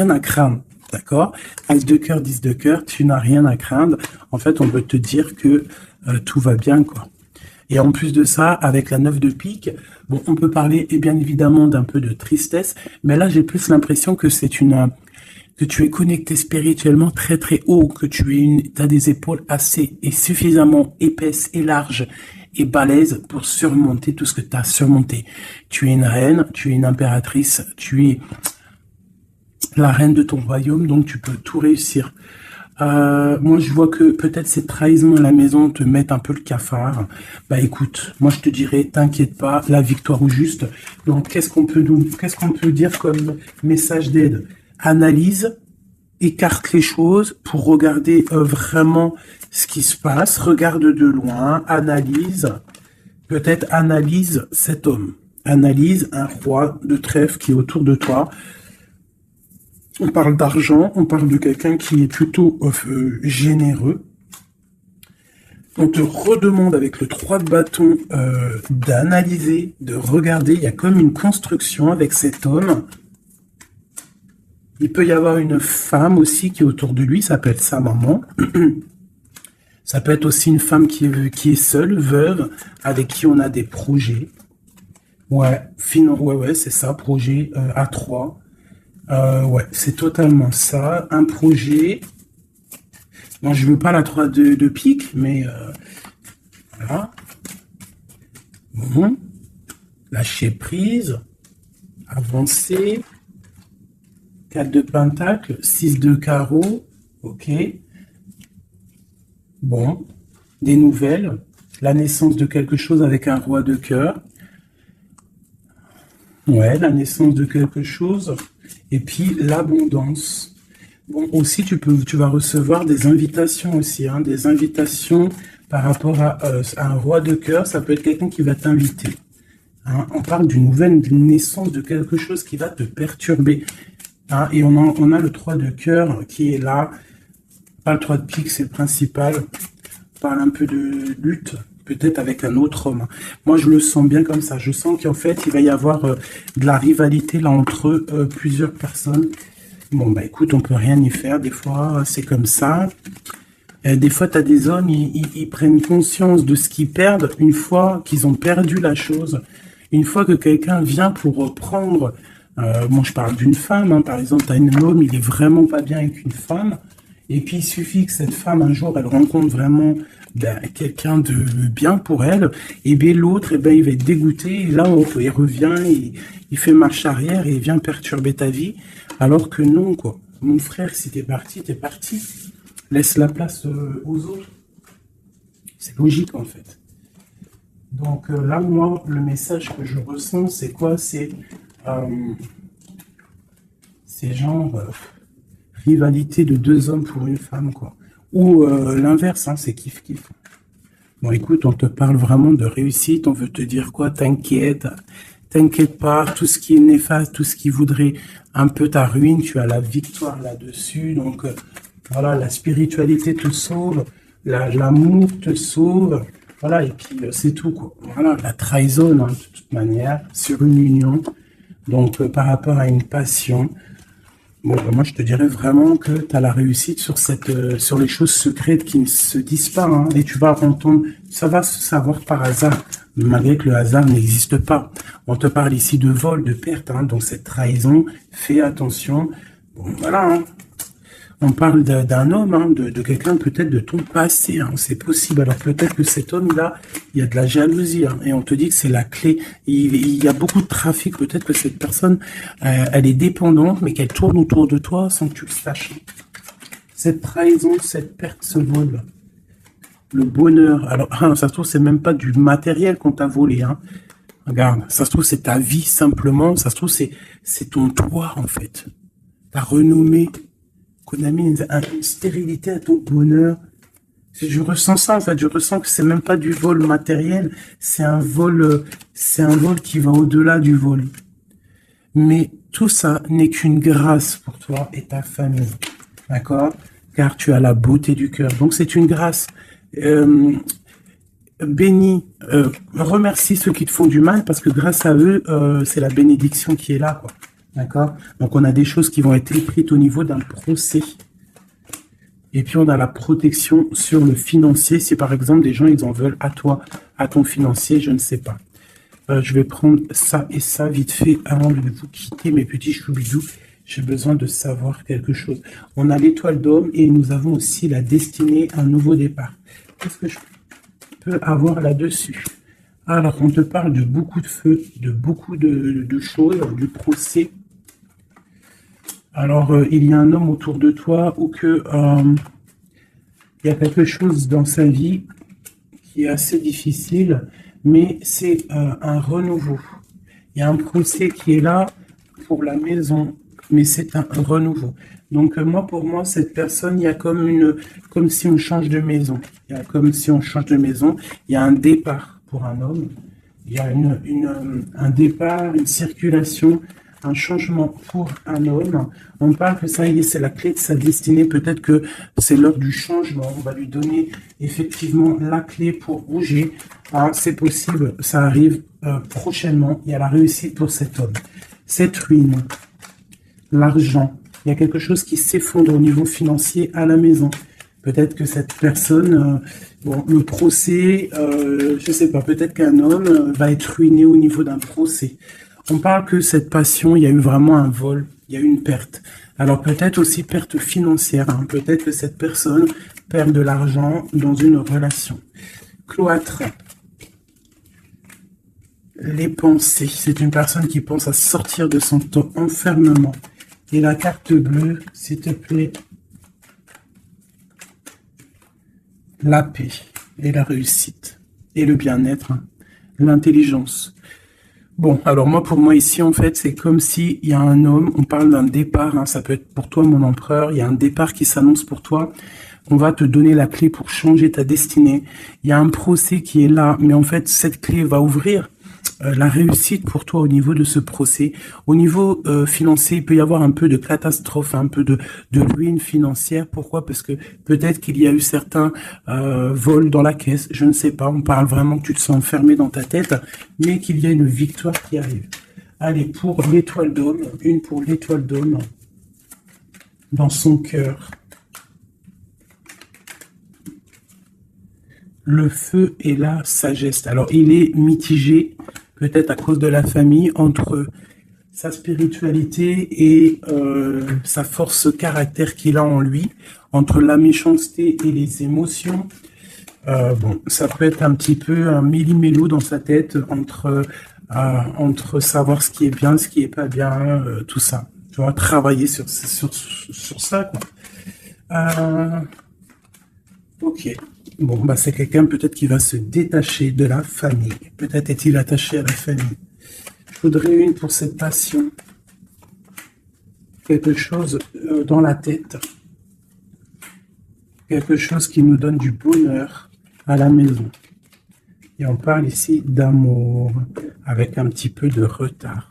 à craindre. D'accord? As de cœur, 10 de cœur, tu n'as rien à craindre. En fait, on veut te dire que tout va bien, quoi. Et en plus de ça, avec la 9 de pique, bon, on peut parler, et bien évidemment, d'un peu de tristesse, mais là, j'ai plus l'impression que que tu es connecté spirituellement très très haut, que as des épaules assez et suffisamment épaisses et larges et balèzes pour surmonter tout ce que tu as surmonté. Tu es une reine, tu es une impératrice, tu es la reine de ton royaume, donc tu peux tout réussir. Moi, je vois que peut-être ces trahisons à la maison te mettent un peu le cafard. Bah écoute, moi je te dirais, t'inquiète pas, la victoire au juste. Donc qu'est-ce qu'on peut dire comme message d'aide? Analyse, écarte les choses pour regarder vraiment ce qui se passe. Regarde de loin, analyse, peut-être analyse cet homme. Analyse un roi de trèfle qui est autour de toi. On parle d'argent, on parle de quelqu'un qui est plutôt généreux. On te redemande avec le 3 de bâton d'analyser, de regarder. Il y a comme une construction avec cet homme. Il peut y avoir une femme aussi qui est autour de lui, ça peut être sa maman. Ça peut être aussi une femme qui est seule, veuve, avec qui on a des projets. Ouais, c'est ça, projet à 3. Ouais, c'est totalement ça. Un projet. Bon, je veux pas la 3 de pique, mais voilà. Bon. Lâcher prise. Avancer. 4 de pentacle. 6 de carreau. Ok. Bon. Des nouvelles. La naissance de quelque chose avec un roi de cœur. Ouais, la naissance de quelque chose. Et puis l'abondance. Bon, aussi tu vas recevoir des invitations aussi, hein, des invitations par rapport à un roi de cœur. Ça peut être quelqu'un qui va t'inviter. Hein, on parle d'une naissance de quelque chose qui va te perturber. Hein, et on a le 3 de cœur qui est là. Pas le 3 de pique, c'est le principal. On parle un peu de lutte. Peut-être avec un autre homme. Moi, je le sens bien comme ça. Je sens qu'en fait, il va y avoir de la rivalité là entre plusieurs personnes. Bon, bah écoute, on peut rien y faire. Des fois, c'est comme ça. Des fois, tu as des hommes, ils prennent conscience de ce qu'ils perdent une fois qu'ils ont perdu la chose. Une fois que quelqu'un vient pour reprendre... bon, je parle d'une femme. Hein, par exemple, tu as un homme, il est vraiment pas bien avec une femme. Et puis, il suffit que cette femme, un jour, elle rencontre vraiment quelqu'un de bien pour elle, et bien l'autre, il va être dégoûté, et là, il revient, il fait marche arrière, et il vient perturber ta vie, alors que non, quoi. Mon frère, si t'es parti, t'es parti. Laisse la place aux autres. C'est logique, en fait. Donc là, moi, le message que je ressens, c'est quoi? C'est genre rivalité de deux hommes pour une femme, quoi. Ou l'inverse, hein, c'est kiff-kiff. Bon, écoute, on te parle vraiment de réussite, on veut te dire quoi? T'inquiète pas, tout ce qui est néfaste, tout ce qui voudrait un peu ta ruine, tu as la victoire là-dessus. Donc voilà, la spiritualité te sauve, l'amour te sauve, voilà, et puis c'est tout, quoi. Voilà, la trahison, hein, de toute manière, sur une union, donc par rapport à une passion. Bon, ben, moi, je te dirais vraiment que tu as la réussite sur sur les choses secrètes qui ne se disent pas, hein, et tu vas entendre, ça va se savoir par hasard, malgré que le hasard n'existe pas. On te parle ici de vol, de perte, hein, donc cette trahison, fais attention. Bon, voilà, hein. On parle d'un homme, hein, de quelqu'un peut-être de ton passé, hein, c'est possible. Alors peut-être que cet homme-là, il y a de la jalousie, hein, et on te dit que c'est la clé. Il y a beaucoup de trafic, peut-être que cette personne, elle est dépendante, mais qu'elle tourne autour de toi sans que tu le saches. Cette trahison, cette perte, ce vol, le bonheur. Alors, hein, ça se trouve, c'est même pas du matériel qu'on t'a volé, hein. Regarde, ça se trouve, c'est ta vie simplement. Ça se trouve, c'est ton toi, en fait. Ta renommée. Qu'on a mis une stérilité à ton bonheur. Je ressens ça, en fait. Je ressens que c'est même pas du vol matériel. C'est un vol qui va au-delà du vol. Mais tout ça n'est qu'une grâce pour toi et ta famille. D'accord? Car tu as la beauté du cœur. Donc c'est une grâce. Bénis, remercie ceux qui te font du mal parce que grâce à eux, c'est la bénédiction qui est là, quoi. D'accord? Donc, on a des choses qui vont être écrites au niveau d'un procès. Et puis, on a la protection sur le financier. Si, par exemple, des gens, ils en veulent à toi, à ton financier, je ne sais pas. Je vais prendre ça et ça vite fait avant de vous quitter, mes petits choubidous. J'ai besoin de savoir quelque chose. On a l'étoile d'homme et nous avons aussi la destinée, un nouveau départ. Qu'est-ce que je peux avoir là-dessus? Alors, on te parle de beaucoup de feu, de beaucoup de choses, du procès. Alors, il y a un homme autour de toi ou que il y a quelque chose dans sa vie qui est assez difficile, mais c'est un renouveau. Il y a un procès qui est là pour la maison, mais c'est un renouveau. Donc, pour moi, cette personne, il y a comme si on change de maison. Il y a comme si on change de maison. Il y a un départ pour un homme. Il y a un départ, une circulation, un changement pour un homme. On parle que ça y est, c'est la clé de sa destinée. Peut-être que c'est l'heure du changement. On va lui donner effectivement la clé pour bouger. Ah, c'est possible, ça arrive prochainement. Il y a la réussite pour cet homme. Cette ruine, l'argent. Il y a quelque chose qui s'effondre au niveau financier à la maison. Peut-être que cette personne, le procès, je sais pas, peut-être qu'un homme va être ruiné au niveau d'un procès. On parle que cette passion, il y a eu vraiment un vol, il y a eu une perte. Alors peut-être aussi perte financière, hein. Peut-être que cette personne perd de l'argent dans une relation. Cloître. Les pensées. C'est une personne qui pense à sortir de son enfermement. Et la carte bleue, s'il te plaît. La paix et la réussite et le bien-être, hein. L'intelligence. Bon, alors pour moi ici, en fait, c'est comme s'il y a un homme, on parle d'un départ, hein, ça peut être pour toi, mon empereur, il y a un départ qui s'annonce pour toi. On va te donner la clé pour changer ta destinée. Il y a un procès qui est là, mais en fait, cette clé va ouvrir la réussite pour toi au niveau de ce procès. Au niveau financier, il peut y avoir un peu de catastrophe, un peu de ruine financière. Pourquoi? Parce que peut-être qu'il y a eu certains vols dans la caisse, je ne sais pas. On parle vraiment que tu te sens enfermé dans ta tête, mais qu'il y a une victoire qui arrive. Allez, pour l'étoile d'homme, une pour l'étoile d'homme, dans son cœur. Le feu et la sagesse. Alors, il est mitigé, peut-être à cause de la famille, entre sa spiritualité et sa force caractère qu'il a en lui, entre la méchanceté et les émotions. Bon, ça peut être un petit peu un méli-mélo dans sa tête entre savoir ce qui est bien, ce qui est pas bien, tout ça. Tu vois, travailler sur ça, quoi. Euh, ok. Bon, bah, c'est quelqu'un peut-être qui va se détacher de la famille. Peut-être est-il attaché à la famille. Je voudrais une pour cette passion. Quelque chose dans la tête. Quelque chose qui nous donne du bonheur à la maison. Et on parle ici d'amour avec un petit peu de retard.